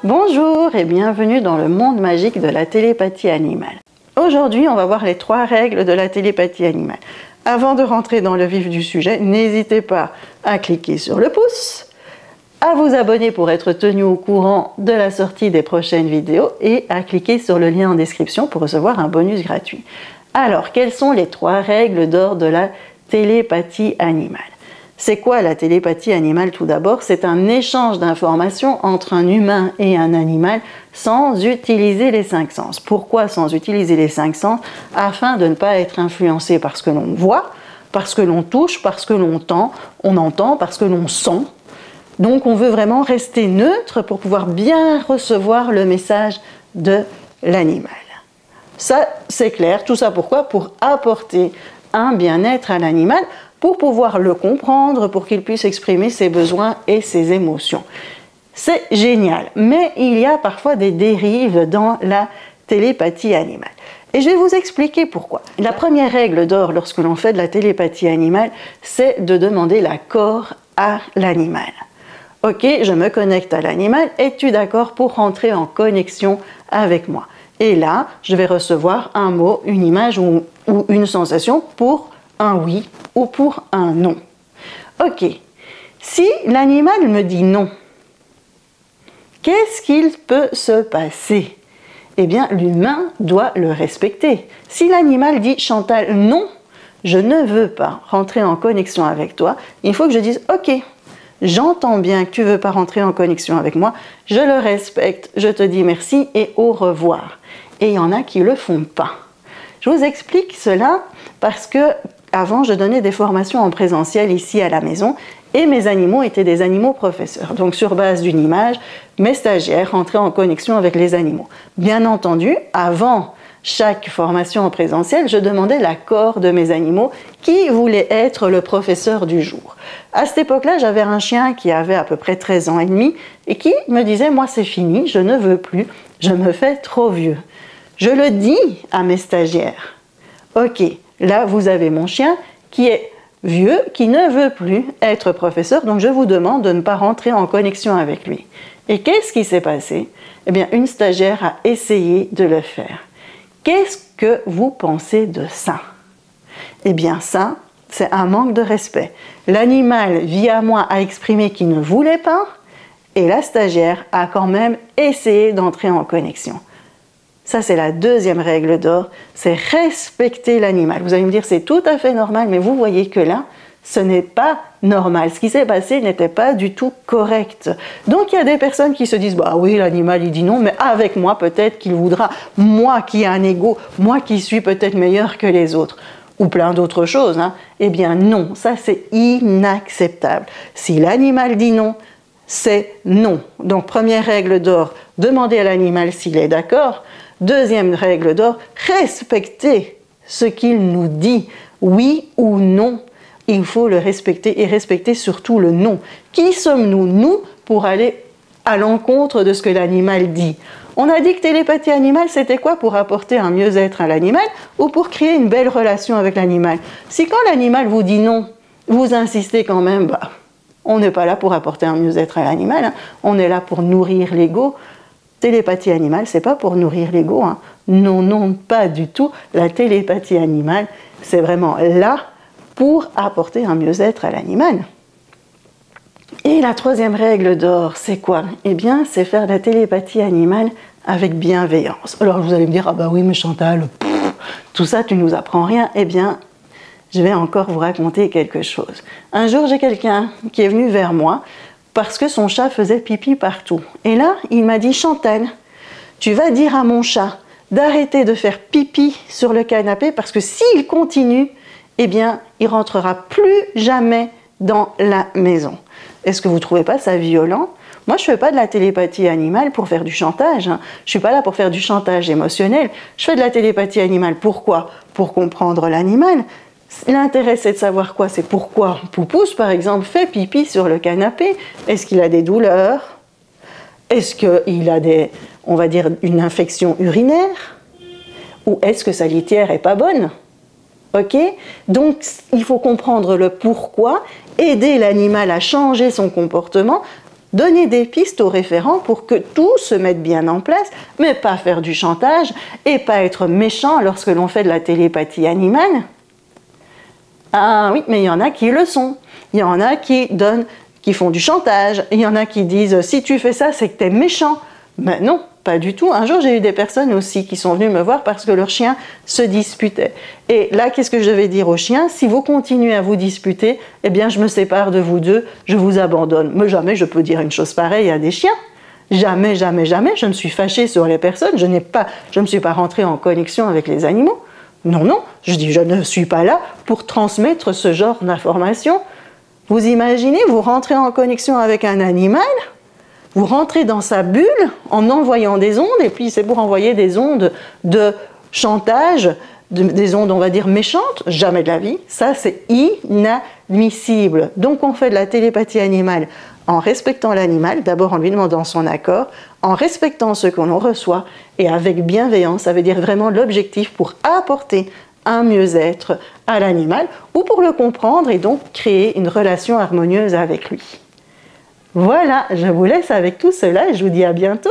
Bonjour et bienvenue dans le monde magique de la télépathie animale. Aujourd'hui, on va voir les 3 règles de la télépathie animale. Avant de rentrer dans le vif du sujet, n'hésitez pas à cliquer sur le pouce, à vous abonner pour être tenu au courant de la sortie des prochaines vidéos et à cliquer sur le lien en description pour recevoir un bonus gratuit. Alors, quelles sont les 3 règles d'or de la télépathie animale? C'est quoi la télépathie animale tout d'abord? C'est un échange d'informations entre un humain et un animal sans utiliser les 5 sens. Pourquoi sans utiliser les 5 sens? Afin de ne pas être influencé par ce que l'on voit, parce que l'on touche, parce que l'on entend, parce que l'on sent. Donc on veut vraiment rester neutre pour pouvoir bien recevoir le message de l'animal. Ça, c'est clair. Tout ça pourquoi? Pour apporter un bien-être à l'animal, pour pouvoir le comprendre, pour qu'il puisse exprimer ses besoins et ses émotions. C'est génial, mais il y a parfois des dérives dans la télépathie animale. Et je vais vous expliquer pourquoi. La première règle d'or lorsque l'on fait de la télépathie animale, c'est de demander l'accord à l'animal. Ok, je me connecte à l'animal, es-tu d'accord pour rentrer en connexion avec moi? Et là, je vais recevoir un mot, une image ou une sensation pour un oui ou pour un non. Ok, si l'animal me dit non, qu'est-ce qu'il peut se passer? Eh bien, l'humain doit le respecter. Si l'animal dit « Chantal, non, je ne veux pas rentrer en connexion avec toi », il faut que je dise « Ok, j'entends bien que tu ne veux pas rentrer en connexion avec moi, je le respecte, je te dis merci et au revoir ». Et il y en a qui ne le font pas. Je vous explique cela parce que avant, je donnais des formations en présentiel ici à la maison et mes animaux étaient des animaux professeurs. Donc, sur base d'une image, mes stagiaires rentraient en connexion avec les animaux. Bien entendu, avant chaque formation en présentiel, je demandais l'accord de mes animaux qui voulait être le professeur du jour. À cette époque-là, j'avais un chien qui avait à peu près 13 ans et demi et qui me disait « Moi, c'est fini, je ne veux plus, je me fais trop vieux ». Je le dis à mes stagiaires. Ok, là, vous avez mon chien qui est vieux, qui ne veut plus être professeur, donc je vous demande de ne pas rentrer en connexion avec lui. Et qu'est-ce qui s'est passé? Eh bien, une stagiaire a essayé de le faire. Qu'est-ce que vous pensez de ça? Eh bien, ça, c'est un manque de respect. L'animal, via moi, a exprimé qu'il ne voulait pas, et la stagiaire a quand même essayé d'entrer en connexion. Ça, c'est la deuxième règle d'or, c'est respecter l'animal. Vous allez me dire, c'est tout à fait normal, mais vous voyez que là, ce n'est pas normal. Ce qui s'est passé n'était pas du tout correct. Donc, il y a des personnes qui se disent, bah oui, l'animal, il dit non, mais avec moi, peut-être qu'il voudra. Moi qui ai un ego, moi qui suis peut-être meilleur que les autres. Ou plein d'autres choses. Hein. Eh bien, non, ça, c'est inacceptable. Si l'animal dit non, c'est non. Donc, première règle d'or, demandez à l'animal s'il est d'accord. Deuxième règle d'or, respecter ce qu'il nous dit, oui ou non. Il faut le respecter et respecter surtout le non. Qui sommes-nous, nous, pour aller à l'encontre de ce que l'animal dit? On a dit que télépathie animale, c'était quoi? Pour apporter un mieux-être à l'animal ou pour créer une belle relation avec l'animal? Si quand l'animal vous dit non, vous insistez quand même, bah, on n'est pas là pour apporter un mieux-être à l'animal, hein. On est là pour nourrir l'ego. Télépathie animale, c'est pas pour nourrir l'ego, hein. Non, non, pas du tout. La télépathie animale, c'est vraiment là pour apporter un mieux-être à l'animal. Et la troisième règle d'or, c'est quoi? Eh bien, c'est faire la télépathie animale avec bienveillance. Alors, vous allez me dire, ah bah oui, mais Chantal, tout ça, tu nous apprends rien. Eh bien, je vais encore vous raconter quelque chose. Un jour, j'ai quelqu'un qui est venu vers moi parce que son chat faisait pipi partout. Et là, il m'a dit, Chantal, tu vas dire à mon chat d'arrêter de faire pipi sur le canapé parce que s'il continue, eh bien, il rentrera plus jamais dans la maison. Est-ce que vous ne trouvez pas ça violent? Moi, je ne fais pas de la télépathie animale pour faire du chantage. Hein. Je ne suis pas là pour faire du chantage émotionnel. Je fais de la télépathie animale. Pourquoi? Pour comprendre l'animal. L'intérêt, c'est de savoir quoi? C'est pourquoi Poupousse, par exemple, fait pipi sur le canapé. Est-ce qu'il a des douleurs? Est-ce qu'il a on va dire, une infection urinaire? Ou est-ce que sa litière n'est pas bonne? Ok? Donc, il faut comprendre le pourquoi, aider l'animal à changer son comportement donner des pistes aux référents pour que tout se mette bien en place, mais pas faire du chantage et pas être méchant lorsque l'on fait de la télépathie animale. Ah oui, mais il y en a qui le sont. Il y en a qui font du chantage. Il y en a qui disent « si tu fais ça, c'est que tu es méchant ». Mais non, pas du tout. Un jour, j'ai eu des personnes aussi qui sont venues me voir parce que leur chien se disputait. Et là, qu'est-ce que je vais dire au chien? Si vous continuez à vous disputer, eh bien, je me sépare de vous deux, je vous abandonne. Mais jamais je peux dire une chose pareille à des chiens. Jamais, jamais, jamais. Je me suis fâchée sur les personnes. Je ne me suis pas rentrée en connexion avec les animaux. Non, non. Je dis, je ne suis pas là pour transmettre ce genre d'informations. Vous imaginez, vous rentrez en connexion avec un animal, vous rentrez dans sa bulle en envoyant des ondes, et puis c'est pour envoyer des ondes de chantage, des ondes, on va dire, méchantes. Jamais de la vie. Ça, c'est inadmissible. Donc, on fait de la télépathie animale en respectant l'animal, d'abord en lui demandant son accord, en respectant ce que l'on reçoit, et avec bienveillance, ça veut dire vraiment l'objectif pour apporter un mieux-être à l'animal, ou pour le comprendre et donc créer une relation harmonieuse avec lui. Voilà, je vous laisse avec tout cela et je vous dis à bientôt.